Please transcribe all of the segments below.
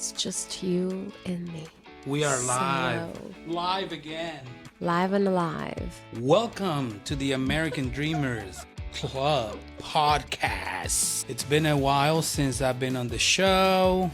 It's just you and me. We are So, live again. live and alive. Welcome to the American Dreamers Club podcast. It's been a while since I've been on the show.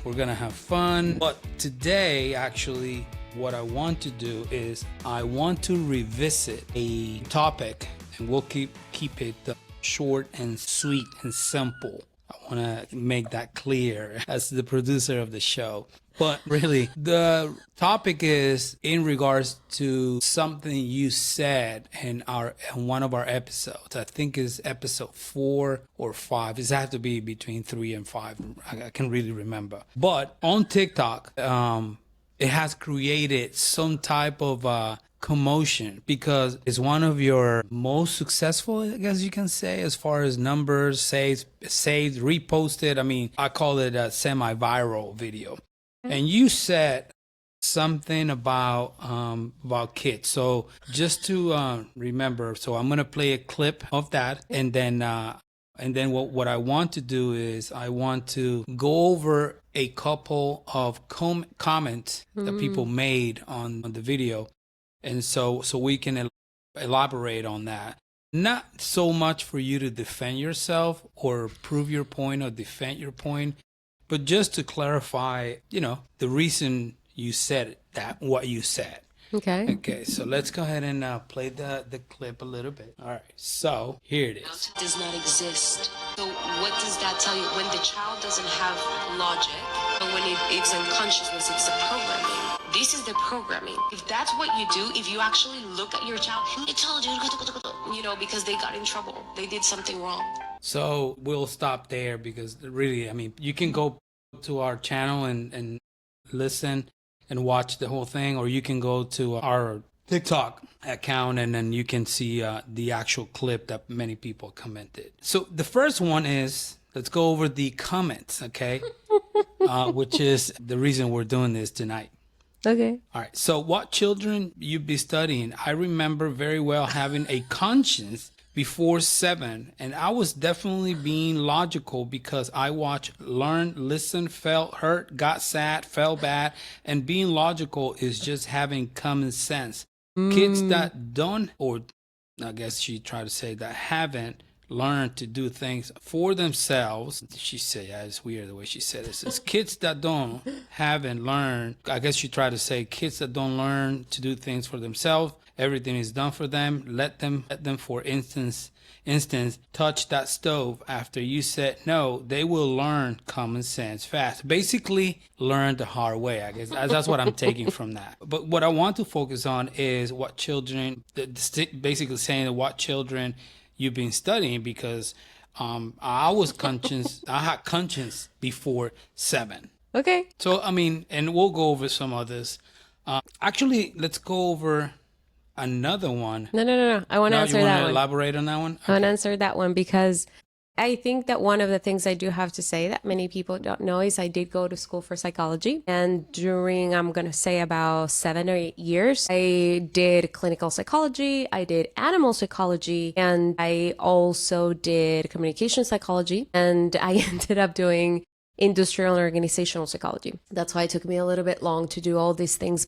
We're gonna have fun, but today, actually, what I want to do is I want to revisit a topic, and we'll keep it short and sweet and simple. I want to make that clear as the producer of the show. But really, the topic is in regards to something you said in one of our episodes. I think is episode 4 or 5. It has to be between 3 and 5. I can't really remember. But on TikTok, it has created some type of commotion because it's one of your most successful, I guess you can say, as far as numbers, saved, reposted. I mean, I call it a semi-viral video. And you said something about kids. So just to remember, so I'm gonna play a clip of that, and then what I want to do is I want to go over a couple of comments that people made on the video. And so we can elaborate on that. Not so much for you to defend yourself or prove your point or defend your point, but just to clarify, the reason you said what you said. Okay. Okay, so let's go ahead and play the clip a little bit. All right, so here it is. Does not exist. So what does that tell you? When the child doesn't have logic, but when it's in consciousness, it's the programming. This is the programming. If that's what you do, if you actually look at your child, it told you, because they got in trouble. They did something wrong. So we'll stop there because really, I mean, you can go to our channel and listen and watch the whole thing, or you can go to our TikTok account and then you can see the actual clip that many people commented. So the first one is, let's go over the comments, okay? Which is the reason we're doing this tonight. Okay. All right. So what children you be studying? I remember very well having a conscience before 7, and I was definitely being logical because I watched, learned, listened, felt hurt, got sad, felt bad, and being logical is just having common sense. Kids that don't, or I guess she tried to say that haven't learned to do things for themselves. She said, yeah, it's weird the way she said it. It's kids that haven't learned. I guess she tried to say kids that don't learn to do things for themselves. Everything is done for them. Let them, for instance, touch that stove after you said no. They will learn common sense fast. Basically, learn the hard way. I guess that's what I'm taking from that. But what I want to focus on is what children, basically saying what children you've been studying, because I had conscience before 7. Okay. So, I mean, and we'll go over some others. Actually, let's go over another one. No. I want to answer that one. You want to elaborate on that one? I want to answer that one because I think that one of the things I do have to say that many people don't know is I did go to school for psychology. And during, I'm going to say about 7 or 8 years, I did clinical psychology, I did animal psychology, and I also did communication psychology. And I ended up doing industrial and organizational psychology. That's why it took me a little bit long to do all these things.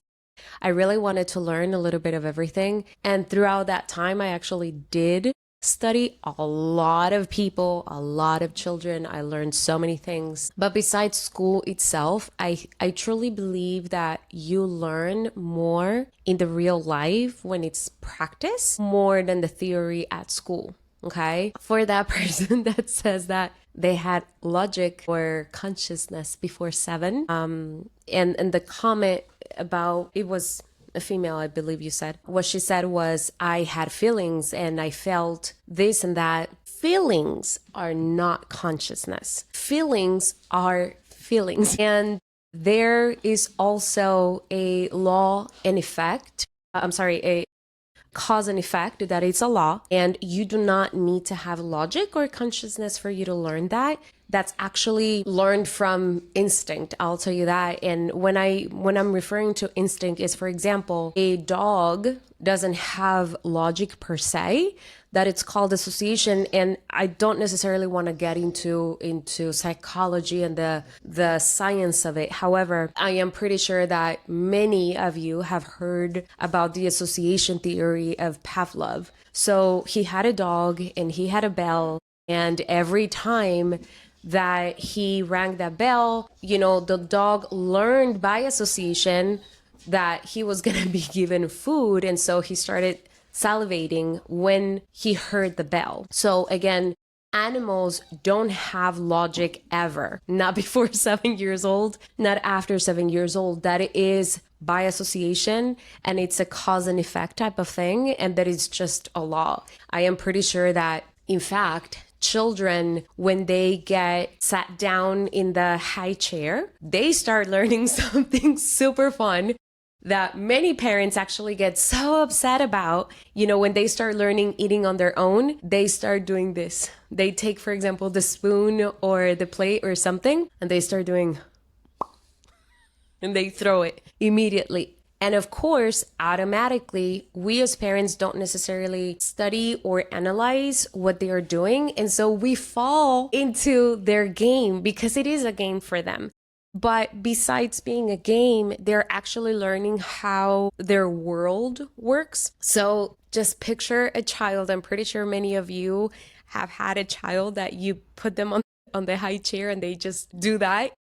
I really wanted to learn a little bit of everything. And throughout that time, I actually did study a lot of people, a lot of children. I learned so many things. But besides school itself, I truly believe that you learn more in the real life when it's practice more than the theory at school. Okay? For that person that says that they had logic or consciousness before 7, and the comment about, it was a female, I believe you said. What she said was, I had feelings and I felt this and that. Feelings are not consciousness. Feelings are feelings. And there is also a law and effect. A cause and effect, that it's a law, and you do not need to have logic or consciousness for you to learn that. That's actually learned from instinct, I'll tell you that. And when I'm referring to instinct is, for example, a dog doesn't have logic per se. that it's called association. And I don't necessarily want to get into psychology and the science of it. However, I am pretty sure that many of you have heard about the association theory of Pavlov. So he had a dog and he had a bell, and every time that he rang that bell, the dog learned by association that he was going to be given food. And so he started salivating when he heard the bell. So again, animals don't have logic ever, not before 7 years old, not after 7 years old. That it is by association, and it's a cause and effect type of thing, and that it's just a law. I am pretty sure that, in fact, children, when they get sat down in the high chair, they start learning something super fun that many parents actually get so upset about. When they start learning eating on their own, they start doing this. They take, for example, the spoon or the plate or something, and they start doing, and they throw it immediately. And of course, automatically, we as parents don't necessarily study or analyze what they are doing. And so we fall into their game because it is a game for them. But besides being a game, they're actually learning how their world works. So just picture a child. I'm pretty sure many of you have had a child that you put them on the high chair and they just do that.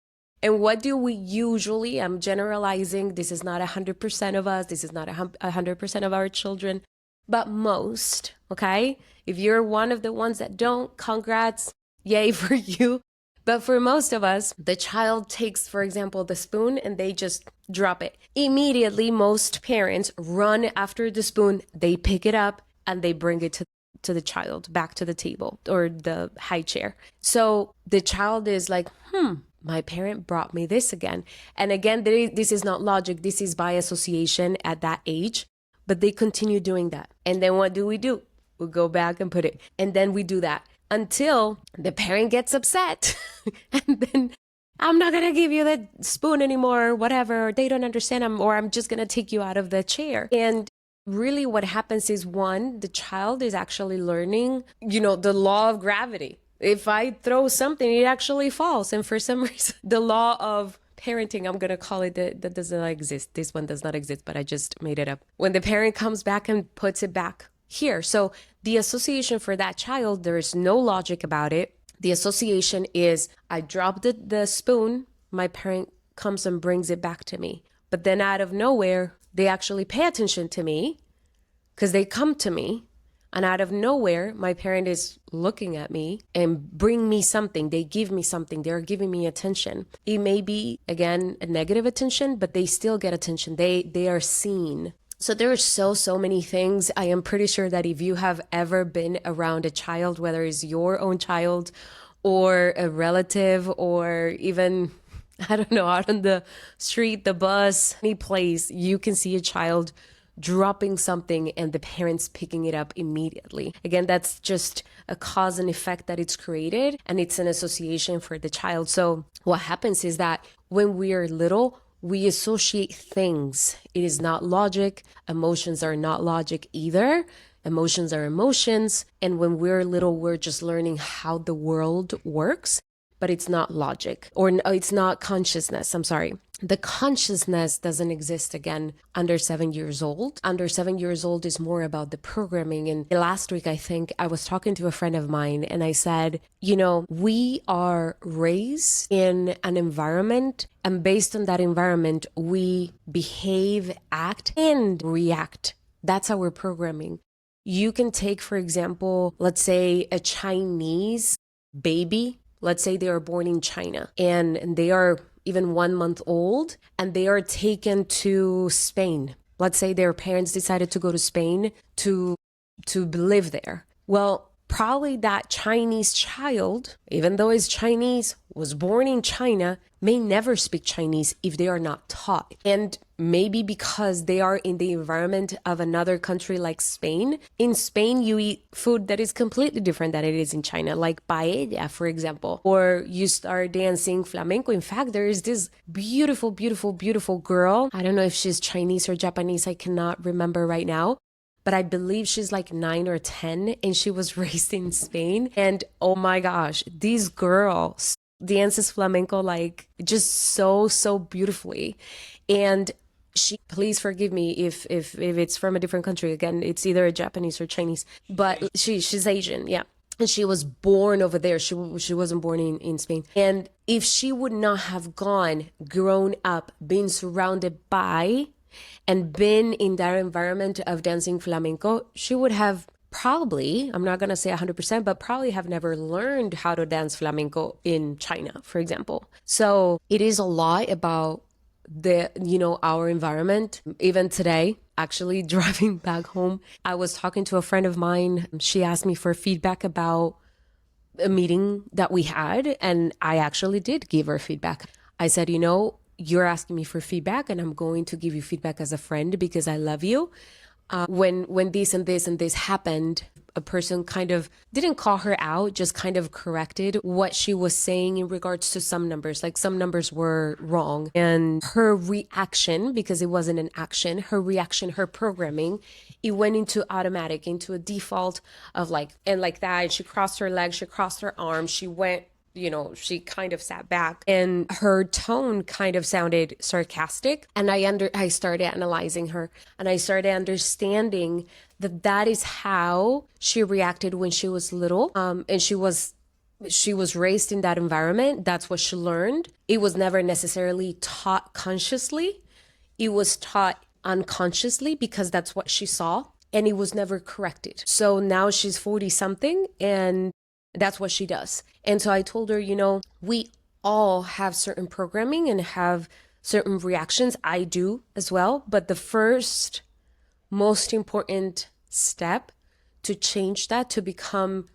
And what do we usually, I'm generalizing, this is not 100% of us, this is not 100% of our children, but most, okay? If you're one of the ones that don't, congrats, yay for you. But for most of us, the child takes, for example, the spoon and they just drop it. Immediately, most parents run after the spoon, they pick it up and they bring it to the child back to the table or the high chair. So the child is like, my parent brought me this again. And again, this is not logic. This is by association at that age, but they continue doing that. And then what do? We go back and put it. And then we do that until the parent gets upset. And then I'm not going to give you the spoon anymore, or whatever. Or they don't understand, or I'm just going to take you out of the chair. And really what happens is, one, the child is actually learning, the law of gravity. If I throw something, it actually falls. And for some reason, the law of parenting, I'm going to call it, that does not exist. This one does not exist, but I just made it up. When the parent comes back and puts it back here. So the association for that child, there is no logic about it. The association is, I dropped the spoon, my parent comes and brings it back to me. But then out of nowhere, they actually pay attention to me because they come to me. And out of nowhere, my parent is looking at me and bring me something. They give me something. They're giving me attention. It may be, again, a negative attention, but they still get attention. They are seen. So there are so many things. I am pretty sure that if you have ever been around a child, whether it's your own child or a relative or even, I don't know, out on the street, the bus, any place, you can see a child dropping something and the parents picking it up immediately. Again, that's just a cause and effect that it's created, and it's an association for the child. So what happens is that when we are little, we associate things. It is not logic. Emotions are not logic either. Emotions are emotions. And when we're little, we're just learning how the world works, but it's not logic, or it's not consciousness. I'm sorry. The consciousness doesn't exist again under 7 years old. Under 7 years old is more about the programming. And last week, I think I was talking to a friend of mine and I said, we are raised in an environment, and based on that environment, we behave, act, and react. That's our programming. You can take, for example, let's say a Chinese baby. Let's say they are born in China and they are even 1 month old and they are taken to Spain. Let's say their parents decided to go to Spain to live there. Well, probably that Chinese child, even though it's Chinese, was born in China, may never speak Chinese if they are not taught. And maybe because they are in the environment of another country like Spain. In Spain, you eat food that is completely different than it is in China, like paella, for example. Or you start dancing flamenco. In fact, there is this beautiful, beautiful, beautiful girl. I don't know if she's Chinese or Japanese. I cannot remember right now. but I believe she's like 9 or 10, and she was raised in Spain. And oh my gosh, these girls dances flamenco like just so beautifully. And she, please forgive me if it's from a different country. Again, it's either Japanese or Chinese, but she's Asian, yeah. And she was born over there. She wasn't born in Spain. And if she would not have grown up, been surrounded by, and been in that environment of dancing flamenco, she would have probably, I'm not going to say 100%, but probably have never learned how to dance flamenco in China, for example. So it is a lot about our environment. Even today, actually driving back home, I was talking to a friend of mine. She asked me for feedback about a meeting that we had, and I actually did give her feedback. I said, you're asking me for feedback, and I'm going to give you feedback as a friend because I love you. When this and this and this happened, a person kind of didn't call her out, just kind of corrected what she was saying in regards to some numbers. Like some numbers were wrong. And her reaction, because it wasn't an action, her programming, it went into automatic, into a default of like that. And she crossed her legs, she crossed her arms, she went, she kind of sat back, and her tone kind of sounded sarcastic. And I started analyzing her, and I started understanding that is how she reacted when she was little. And she was raised in that environment. That's what she learned. It was never necessarily taught consciously. It was taught unconsciously because that's what she saw, and it was never corrected. So now she's 40 something, and that's what she does. And so I told her, we all have certain programming and have certain reactions. I do as well. But the first most important step to change that, to become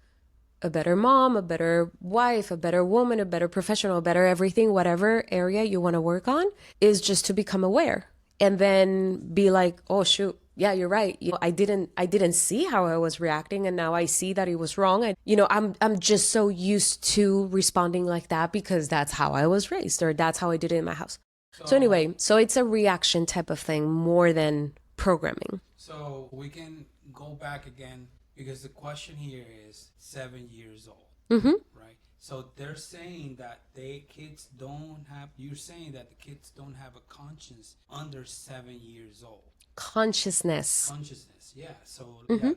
a better mom, a better wife, a better woman, a better professional, a better everything, whatever area you want to work on, is just to become aware and then be like, oh, shoot. Yeah, you're right. I didn't see how I was reacting, and now I see that it was wrong. And I'm just so used to responding like that because that's how I was raised, or that's how I did it in my house. So anyway, so it's a reaction type of thing more than programming. So we can go back again because the question here is 7 years old, right? So they're saying that you're saying that the kids don't have a conscience under 7 years old. Consciousness, yeah. So the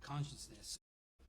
consciousness.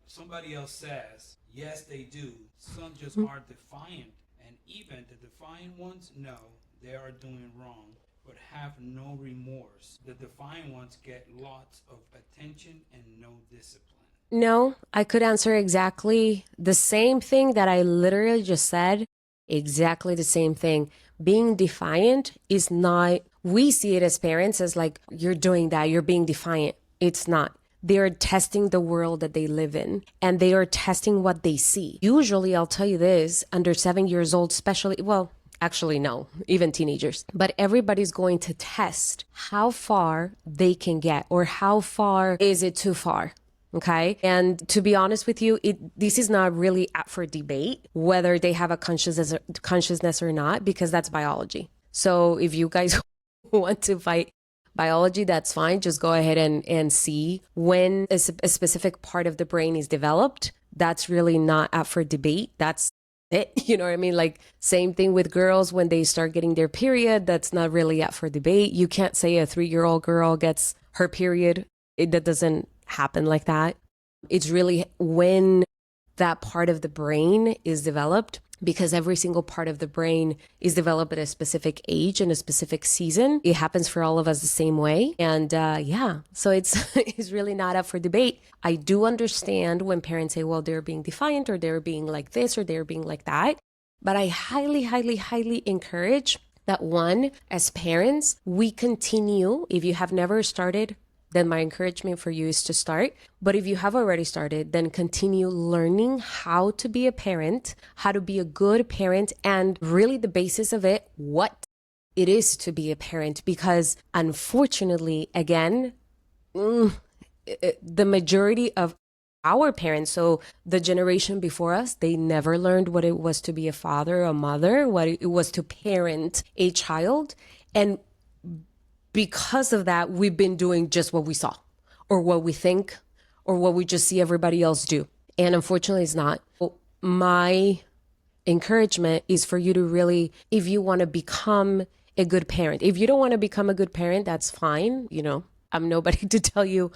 Somebody else says, yes, they do. Some just are defiant, and even the defiant ones know they are doing wrong, but have no remorse. The defiant ones get lots of attention and no discipline. No, I could answer exactly the same thing that I literally just said. Exactly the same thing. Being defiant is not, we see it as parents as like, you're doing that, you're being defiant. It's not. They're testing the world that they live in, and they are testing what they see. Usually, I'll tell you this, under 7 years old, especially, well, actually, no, even teenagers, but everybody's going to test how far they can get, or how far is it too far. Okay. And to be honest with you, this is not really up for debate whether they have a consciousness or not, because that's biology. So if you guys want to fight biology, that's fine. Just go ahead and see when a specific part of the brain is developed. That's really not up for debate. That's it. You know what I mean? Like, same thing with girls when they start getting their period. That's not really up for debate. You can't say a 3-year-old girl gets her period. That doesn't happen like that. It's really when that part of the brain is developed, because every single part of the brain is developed at a specific age and a specific season. It happens for all of us the same way. And so it's really not up for debate. I do understand when parents say, well, they're being defiant, or they're being like this, or they're being like that. But I highly, highly, highly encourage that, one, as parents, we continue. If you have never started, then my encouragement for you is to start. But if you have already started, then continue learning how to be a parent, how to be a good parent, and really the basis of it, what it is to be a parent. Because unfortunately, again, the majority of our parents, so the generation before us, they never learned what it was to be a father or a mother, what it was to parent a child. And because of that, we've been doing just what we saw. or what we think or what we just see everybody else do. And unfortunately, it's not. My encouragement is for you to really, if you want to become a good parent, if you don't want to become a good parent, that's fine. You know, I'm nobody to tell you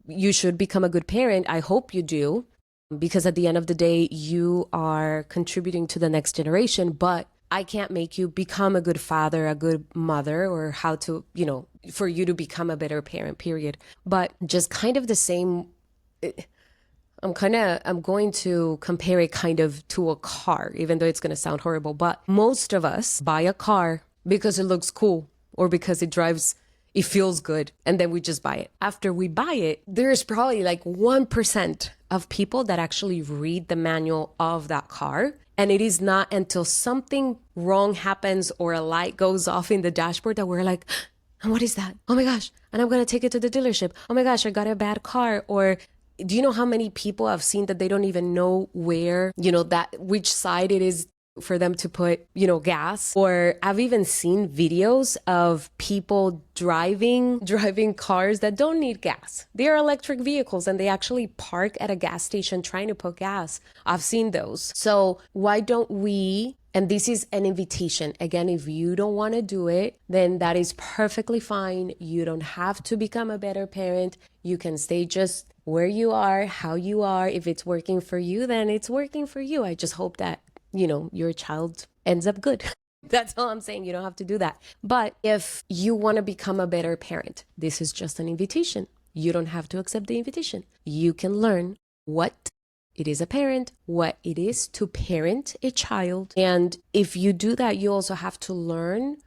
you should become a good parent. I hope you do, because at the end of the day, you are contributing to the next generation. But I can't make you become a good father, a good mother, or how to, you know, for you to become a better parent, period. But just kind of the same, I'm going to compare it kind of to a car, even though it's going to sound horrible. But most of us buy a car because it looks cool or because it feels good. And then we just buy it. After we buy it, there's probably like 1% of people that actually read the manual of that car. And it is not until something wrong happens or a light goes off in the dashboard that we're like, what is that? Oh my gosh. And I'm going to take it to the dealership. Oh my gosh, I got a bad car. Or do you know how many people I've seen that they don't even know where, you know, which side it is for them to put, you know, gas? Or I've even seen videos of people driving cars that don't need gas. They are electric vehicles and they actually park at a gas station trying to put gas. I've seen those. So why don't we, and this is an invitation. Again, if you don't want to do it, then that is perfectly fine. You don't have to become a better parent. You can stay just where you are, how you are. If it's working for you, then it's working for you. I just hope that, you know, your child ends up good. That's all I'm saying. You don't have to do that. But if you want to become a better parent, this is just an invitation. You don't have to accept the invitation. You can learn what it is a parent, what it is to parent a child. And if you do that, you also have to learn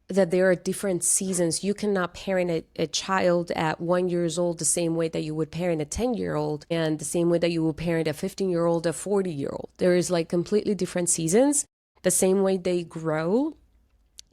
that there are different seasons. You cannot parent a child at 1 year old the same way that you would parent a 10-year-old, and the same way that you would parent a 15-year-old, a 40-year-old. There is like completely different seasons. The same way they grow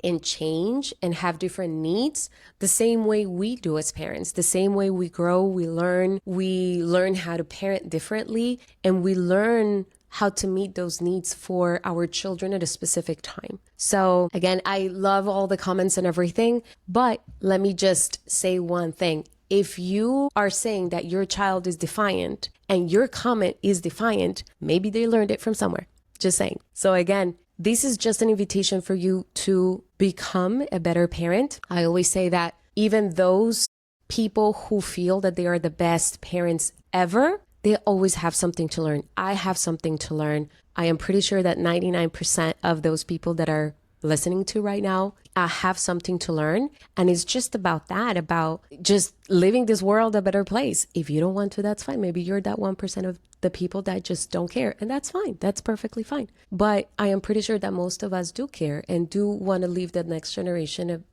and change and have different needs, the same way we do as parents, the same way we grow, we learn how to parent differently, and we learn how to meet those needs for our children at a specific time. So again, I love all the comments and everything, but let me just say one thing. If you are saying that your child is defiant and your comment is defiant, maybe they learned it from somewhere. Just saying. So again, this is just an invitation for you to become a better parent. I always say that even those people who feel that they are the best parents ever, they always have something to learn. I have something to learn. I am pretty sure that 99% of those people that are listening to right now have something to learn. And it's just about that, about just living this world a better place. If you don't want to, that's fine. Maybe you're that 1% of the people that just don't care. And that's fine. That's perfectly fine. But I am pretty sure that most of us do care and do want to leave the next generation,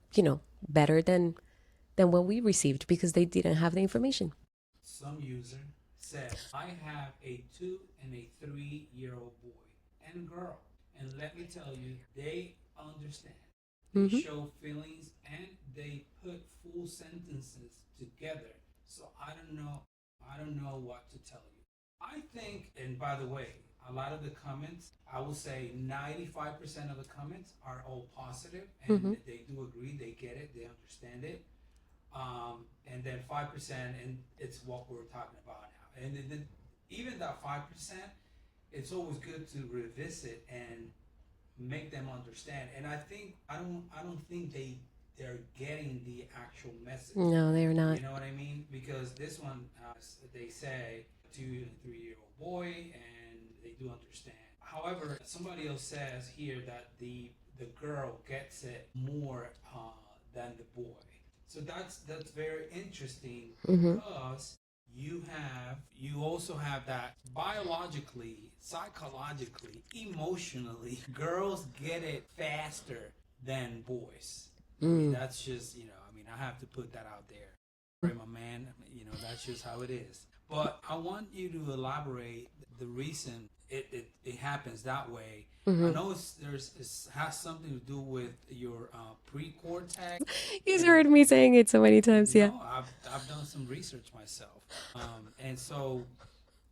better than what we received, because they didn't have the information. Some user said, I have a 2 and a 3-year-old boy and girl. And let me tell you, they understand. They show feelings and they put full sentences together. So I don't know what to tell you. I think, and by the way, a lot of the comments, I will say 95% of the comments are all positive, and they do agree, they get it, they understand it. And then 5%, and it's what we're talking about now. And then even that 5%, it's always good to revisit and make them understand. And I don't think they're getting the actual message. No, they're not. You know what I mean? Because this one, they say 2 and 3-year-old boy, and they do understand. However, somebody else says here that the girl gets it more than the boy. So that's very interesting, because you also have that biologically, psychologically, emotionally, girls get it faster than boys. I mean, that's just, I have to put that out there. I'm a man, that's just how it is. But I want you to elaborate the reason it happens that way. I know it has something to do with your pre-cortex. You've heard me saying it so many times, yeah. No, I've done some research myself, and so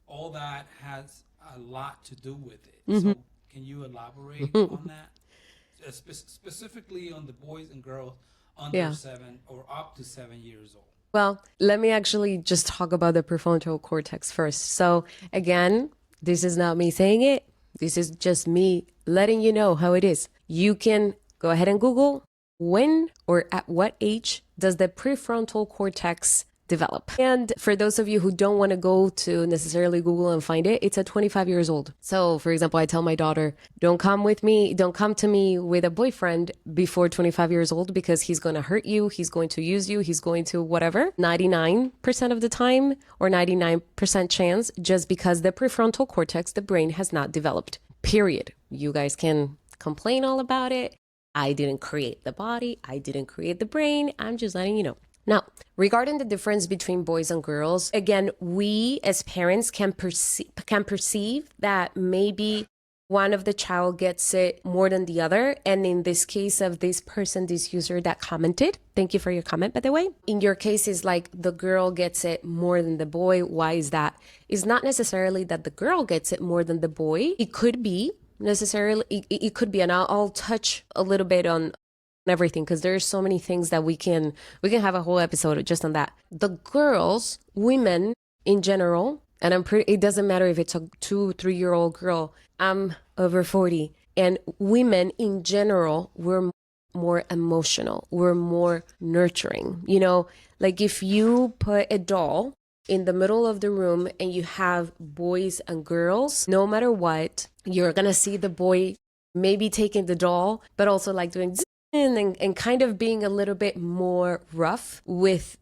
all that has a lot to do with it. So can you elaborate on that, specifically on the boys and girls under 7 or up to 7 years old? Well, let me actually just talk about the prefrontal cortex first. So, again, this is not me saying it. This is just me letting you know how it is. You can go ahead and Google when or at what age does the prefrontal cortex develop. And for those of you who don't want to go to necessarily Google and find it, it's at 25 years old. So for example, I tell my daughter, don't come to me with a boyfriend before 25 years old because he's going to hurt you, he's going to use you, he's going to whatever, 99% of the time or 99% chance, just because the prefrontal cortex, the brain, has not developed. Period. You guys can complain all about it. I didn't create the body. I didn't create the brain. I'm just letting you know. Now, regarding the difference between boys and girls, again, we as parents can perceive that maybe one of the child gets it more than the other. And in this case of this person, this user that commented, thank you for your comment, by the way. In your case, it's like the girl gets it more than the boy. Why is that? It's not necessarily that the girl gets it more than the boy. It could be necessarily, it could be, and I'll touch a little bit on everything because there's so many things that we can have a whole episode just on that. The girls, women in general, and it doesn't matter if it's a 2-3-year-old girl. I'm over 40, and women in general, we're more emotional, we're more nurturing. You know, like if you put a doll in the middle of the room and you have boys and girls, no matter what, you're gonna see the boy maybe taking the doll, but also like doing and kind of being a little bit more rough with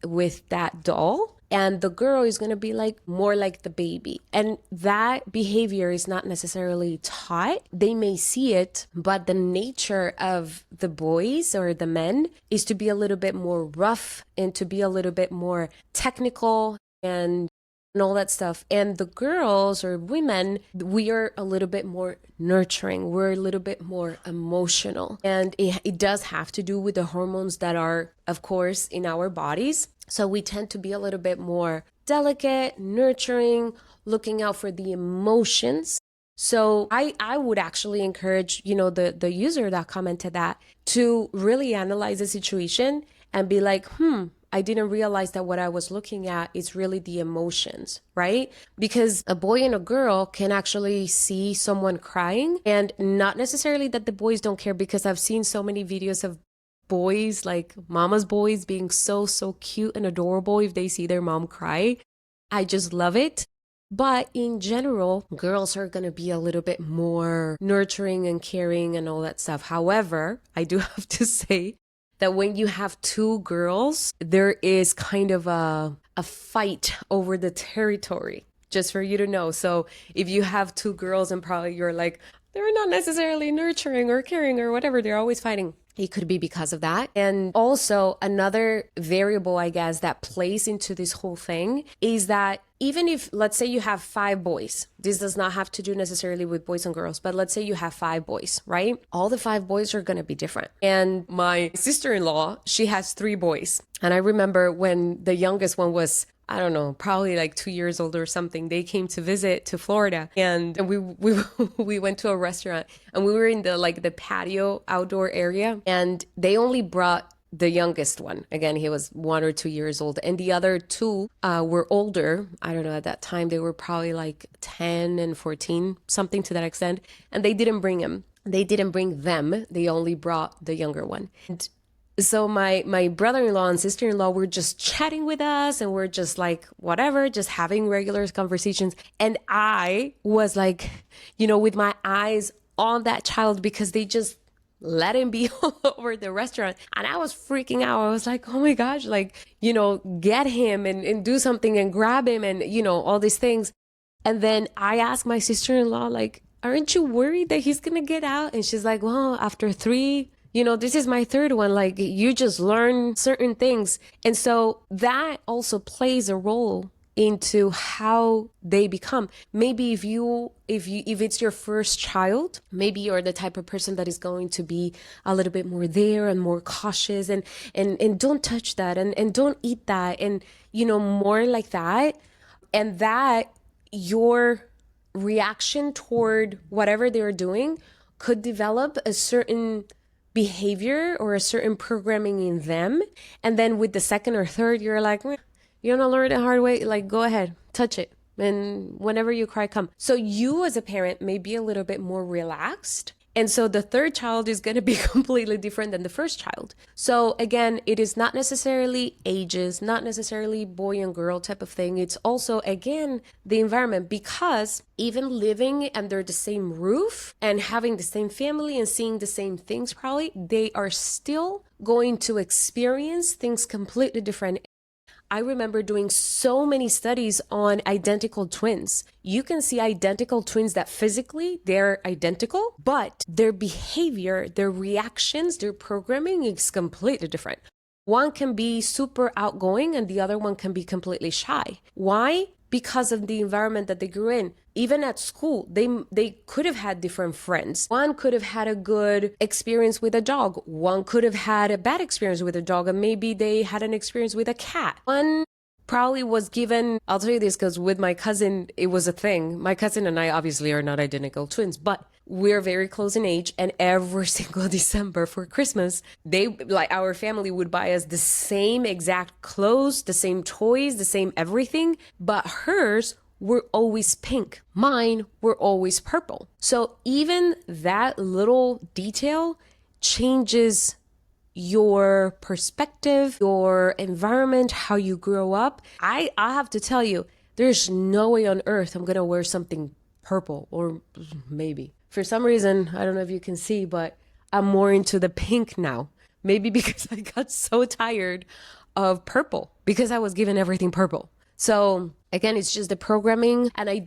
that doll. And the girl is going to be like more like the baby. And that behavior is not necessarily taught. They may see it, but the nature of the boys or the men is to be a little bit more rough and to be a little bit more technical and all that stuff. And the girls or women, we are a little bit more nurturing. We're a little bit more emotional. And it does have to do with the hormones that are, of course, in our bodies. So we tend to be a little bit more delicate, nurturing, looking out for the emotions. So I would actually encourage, the user that commented that to really analyze the situation and be like, I didn't realize that what I was looking at is really the emotions, right? Because a boy and a girl can actually see someone crying, and not necessarily that the boys don't care, because I've seen so many videos of boys, like mama's boys, being so cute and adorable if they see their mom cry. I just love it. But in general, girls are going to be a little bit more nurturing and caring and all that stuff. However, I do have to say that when you have two girls, there is kind of a fight over the territory, just for you to know. So if you have two girls and probably you're like, they're not necessarily nurturing or caring or whatever, they're always fighting. It could be because of that. And also another variable, I guess, that plays into this whole thing is that even if, let's say you have 5 boys, this does not have to do necessarily with boys and girls, but let's say you have 5 boys, right? All the 5 boys are going to be different. And my sister-in-law, she has 3 boys. And I remember when the youngest one was, I don't know, probably like 2 years old or something, they came to visit to Florida, and we went to a restaurant, and we were in the patio outdoor area, and they only brought the youngest one. Again, he was 1 or 2 years old, and the other 2 were older. I don't know, at that time they were probably like 10 and 14, something to that extent, and they didn't bring him. They didn't bring them. They only brought the younger one. And so my brother-in-law and sister-in-law were just chatting with us, and we're just like, whatever, just having regular conversations. And I was like, with my eyes on that child, because they just let him be all over the restaurant. And I was freaking out. I was like, oh my gosh, get him and do something and grab him and, all these things. And then I asked my sister-in-law, like, aren't you worried that he's going to get out? And she's like, well, after 3, this is my 3rd one. Like, you just learn certain things. And so that also plays a role into how they become. Maybe if it's your first child, maybe you're the type of person that is going to be a little bit more there and more cautious and don't touch that and don't eat that and more like that. And that your reaction toward whatever they're doing could develop a certain behavior or a certain programming in them. And then with the second or third, you're like, you want to learn it the hard way? Like, go ahead, touch it. And whenever you cry, come. So you as a parent may be a little bit more relaxed. And so the third child is going to be completely different than the first child. So again, it is not necessarily ages, not necessarily boy and girl type of thing. It's also, again, the environment, because even living under the same roof and having the same family and seeing the same things, probably, they are still going to experience things completely different. I remember doing so many studies on identical twins. You can see identical twins that physically they're identical, but their behavior, their reactions, their programming is completely different. One can be super outgoing and the other one can be completely shy. Why? Because of the environment that they grew in. Even at school, they could have had different friends. One could have had a good experience with a dog. One could have had a bad experience with a dog, and maybe they had an experience with a cat. One probably was given, I'll tell you this because with my cousin, it was a thing. My cousin and I obviously are not identical twins, but we're very close in age. And every single December for Christmas, our family would buy us the same exact clothes, the same toys, the same everything. But hers were always pink. Mine were always purple. So even that little detail changes your perspective, your environment, how you grow up. I have to tell you, there's no way on earth I'm gonna wear something purple, or maybe. For some reason, I don't know if you can see, but I'm more into the pink now. Maybe because I got so tired of purple because I was given everything purple. So again, it's just the programming. And I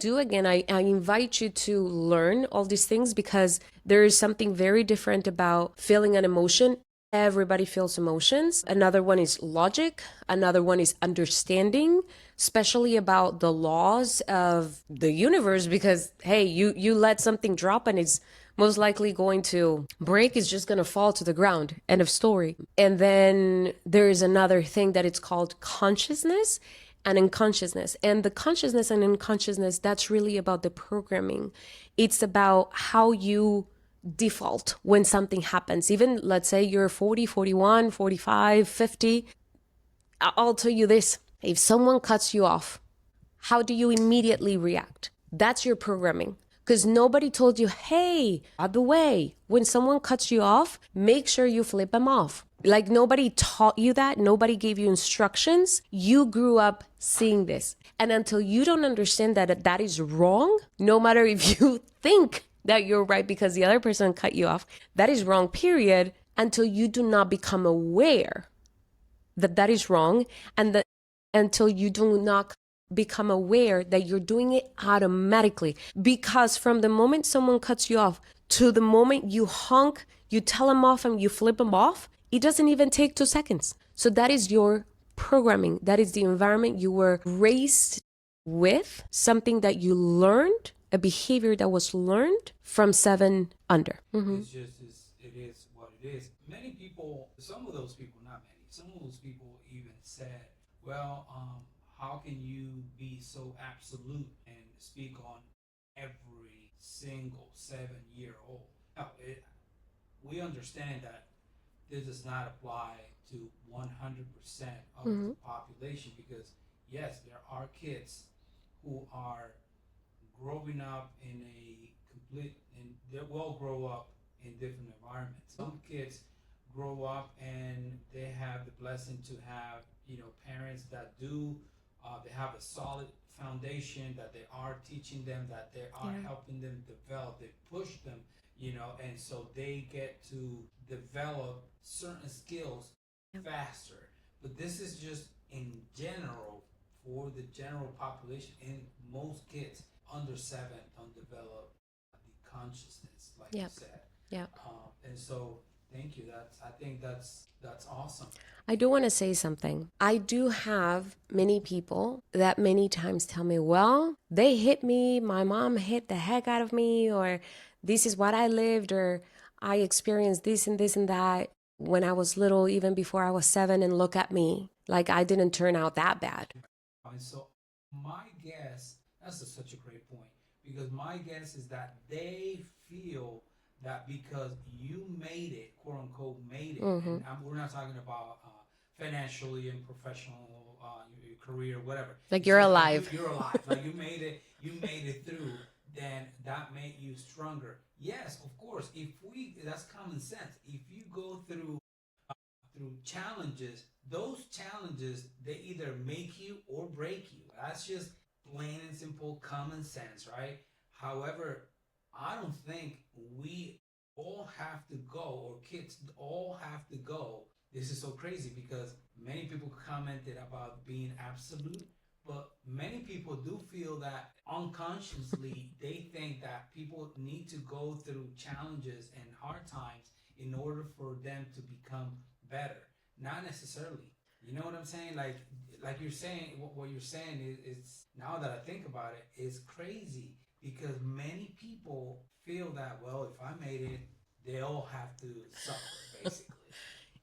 invite you to learn all these things because there is something very different about feeling an emotion. Everybody feels emotions. Another one is logic. Another one is understanding, especially about the laws of the universe, because hey, you let something drop and it's most likely going to break. It's just going to fall to the ground. End of story. And then there is another thing that it's called consciousness and unconsciousness. And the consciousness and unconsciousness, that's really about the programming. It's about how you default when something happens. Even let's say you're 40, 41, 45, 50. I'll tell you this. If someone cuts you off, how do you immediately react? That's your programming. Because nobody told you, hey, by the way, when someone cuts you off, make sure you flip them off. Like nobody taught you that. Nobody gave you instructions. You grew up seeing this. And until you don't understand that that is wrong, no matter if you think that you're right because the other person cut you off, that is wrong, period, until you do not become aware that that is wrong, and that until you do not become aware that you're doing it automatically. Because from the moment someone cuts you off to the moment you honk, you tell them off and you flip them off, it doesn't even take 2 seconds. So that is your programming. That is the environment you were raised with, something that you learned, a behavior that was learned from 7 under. It's just, it is what it is. Many people, some of those people, not many, some of those people even said, well, how can you be so absolute and speak on every single 7-year-old? Now, we understand that this does not apply to 100% of the population, because yes, there are kids who are growing up in a complete, and they will grow up in different environments. Some kids grow up and they have the blessing to have, parents that do, they have a solid foundation, that they are teaching them, that they are helping them develop, they push them, and so they get to develop certain skills faster. But this is just in general for the general population, and most kids under 7 don't develop the consciousness, like you said. Yeah. And so, thank you. I think that's awesome. I do want to say something. I do have many people that many times tell me, well, they hit me, my mom hit the heck out of me, or this is what I lived, or I experienced this and this and that when I was little, even before I was 7, and look at me. Like I didn't turn out that bad. And so my guess, such a great point, because my guess is that they feel that because you made it, quote unquote, made it, and we're not talking about financially and professional, your career, whatever. Like It's you're just that alive. you're alive. Like you made it through. Then that made you stronger. Yes, of course. That's common sense. If you go through challenges, those challenges they either make you or break you. That's just plain and simple common sense, right? However, I don't think we all have to go, or kids all have to go. This is so crazy because many people commented about being absolute, but many people do feel that unconsciously they think that people need to go through challenges and hard times in order for them to become better. Not necessarily. You know what I'm saying? Like you're saying, what you're saying is, it's now that I think about it, is crazy because many people feel that, well, if I made it, they all have to suffer, basically.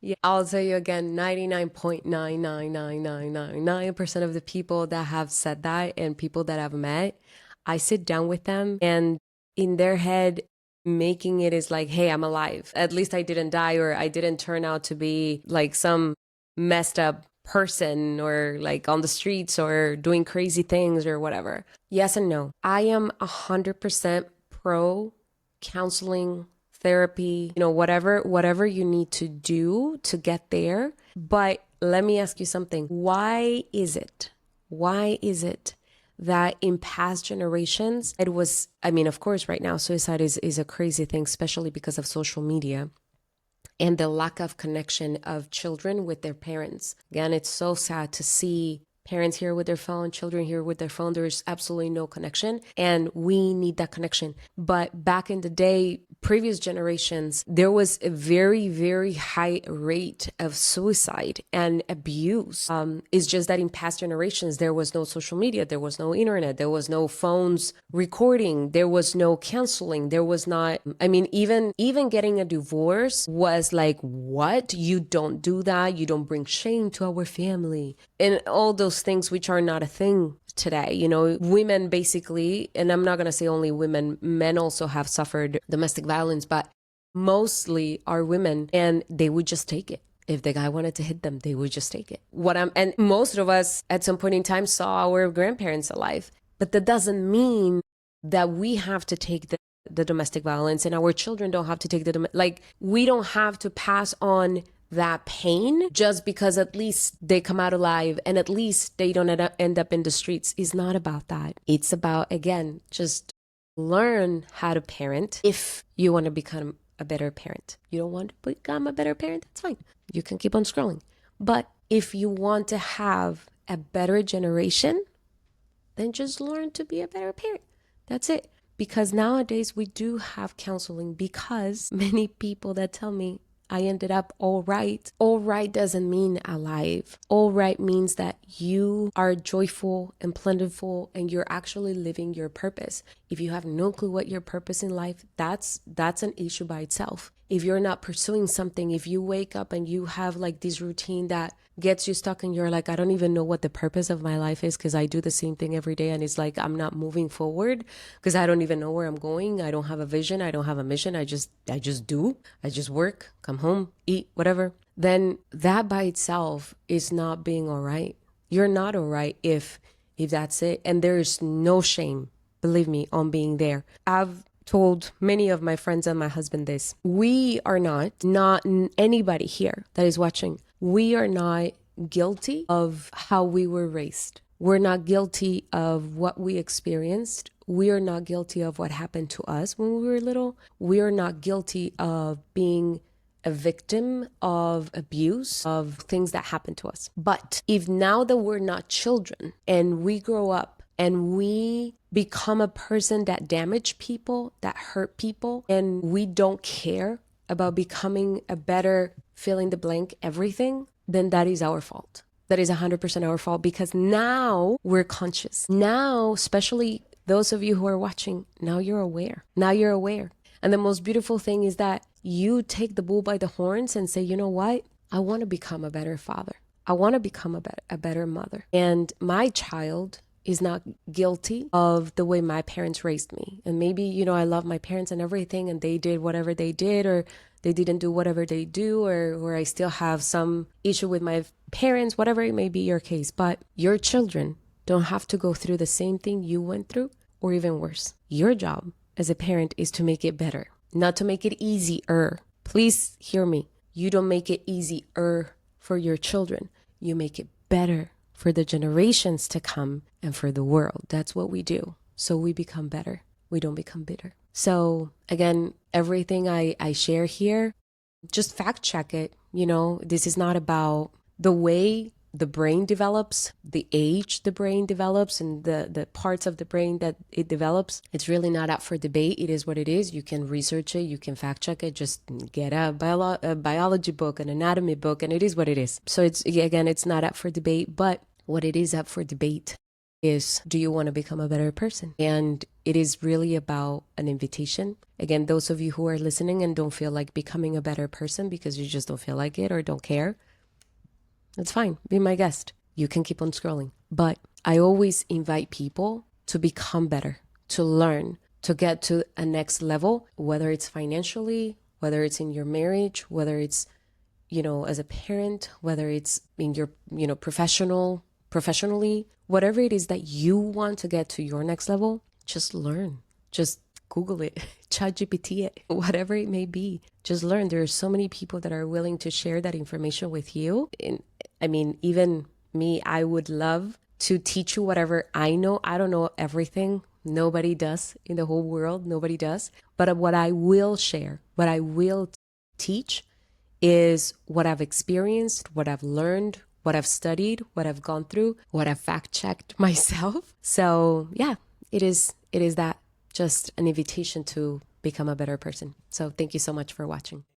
Yeah, I'll tell you again, 99.99999% of the people that have said that and people that I've met, I sit down with them and in their head, making it is like, hey, I'm alive. At least I didn't die or I didn't turn out to be like some messed up person or like on the streets or doing crazy things or whatever. Yes and no. I am 100% pro counseling, therapy, whatever you need to do to get there. But let me ask you something. Why is it that in past generations, it was, I mean, of course, right now, suicide is a crazy thing, especially because of social media and the lack of connection of children with their parents. Again, it's so sad to see parents here with their phone, children here with their phone. There's absolutely no connection, and we need that connection. But back in the day, previous generations, there was a very, very high rate of suicide and abuse. It's just that in past generations, there was no social media, there was no internet, there was no phones recording, there was no counseling, there was not, I mean, even getting a divorce was like, what? You don't do that, you don't bring shame to our family. And all those things which are not a thing today. You know, women basically, and I'm not going to say only women, men also have suffered domestic violence, but mostly are women, and they would just take it. If the guy wanted to hit them, they would just take it. And most of us at some point in time saw our grandparents alive, but that doesn't mean that we have to take the domestic violence, and our children don't have to take we don't have to pass on that pain just because at least they come out alive and at least they don't end up in the streets. It's not about that. It's about, again, just learn how to parent if you want to become a better parent. You don't want to become a better parent? That's fine. You can keep on scrolling. But if you want to have a better generation, then just learn to be a better parent. That's it. Because nowadays we do have counseling, because many people that tell me, I ended up all right. All right doesn't mean alive. All right means that you are joyful and plentiful and you're actually living your purpose. If you have no clue what your purpose in life, that's an issue by itself. If you're not pursuing something, if you wake up and you have like this routine that gets you stuck and you're like, I don't even know what the purpose of my life is because I do the same thing every day and it's like I'm not moving forward because I don't even know where I'm going. I don't have a vision. I don't have a mission. I just do. I just work, come home, eat, whatever. Then that by itself is not being all right. You're not all right if that's it. And there is no shame, believe me, on being there. I've told many of my friends and my husband this. We are not anybody here that is watching, we are not guilty of how we were raised. We're not guilty of what we experienced. We are not guilty of what happened to us when we were little. We are not guilty of being a victim of abuse, of things that happened to us. But if now that we're not children and we grow up and we become a person that damage people, that hurt people, and we don't care about becoming a better fill in the blank everything, then that is our fault. That is 100% our fault, because now we're conscious. Now, especially those of you who are watching, now you're aware. Now you're aware. And the most beautiful thing is that you take the bull by the horns and say, you know what? I want to become a better father. I want to become a better mother. And my child is not guilty of the way my parents raised me. And maybe, I love my parents and everything, and they did whatever they did, or they didn't do whatever they do, or I still have some issue with my parents, whatever it may be your case. But your children don't have to go through the same thing you went through, or even worse. Your job as a parent is to make it better, not to make it easier. Please hear me. You don't make it easier for your children. You make it better for the generations to come and for the world. That's what we do. So we become better. We don't become bitter. So again, everything I share here, just fact check it. This is not about the way the brain develops, the age the brain develops, and the parts of the brain that it develops. It's really not up for debate. It is what it is. You can research it. You can fact check it. Just get a biology book, an anatomy book, and it is what it is. So it's not up for debate. But what it is up for debate is, do you want to become a better person? And it is really about an invitation. Again, those of you who are listening and don't feel like becoming a better person because you just don't feel like it or don't care, that's fine. Be my guest. You can keep on scrolling. But I always invite people to become better, to learn, to get to a next level, whether it's financially, whether it's in your marriage, whether it's, as a parent, whether it's in your, professionally, whatever it is that you want to get to your next level, just learn. Just Google it, ChatGPT it, whatever it may be. Just learn. There are so many people that are willing to share that information with you. Even me, I would love to teach you whatever I know. I don't know everything. Nobody does in the whole world. Nobody does. But what I will share, what I will teach is what I've experienced, what I've learned, what I've studied, what I've gone through, what I've fact-checked myself. So yeah, it is that, just an invitation to become a better person. So thank you so much for watching.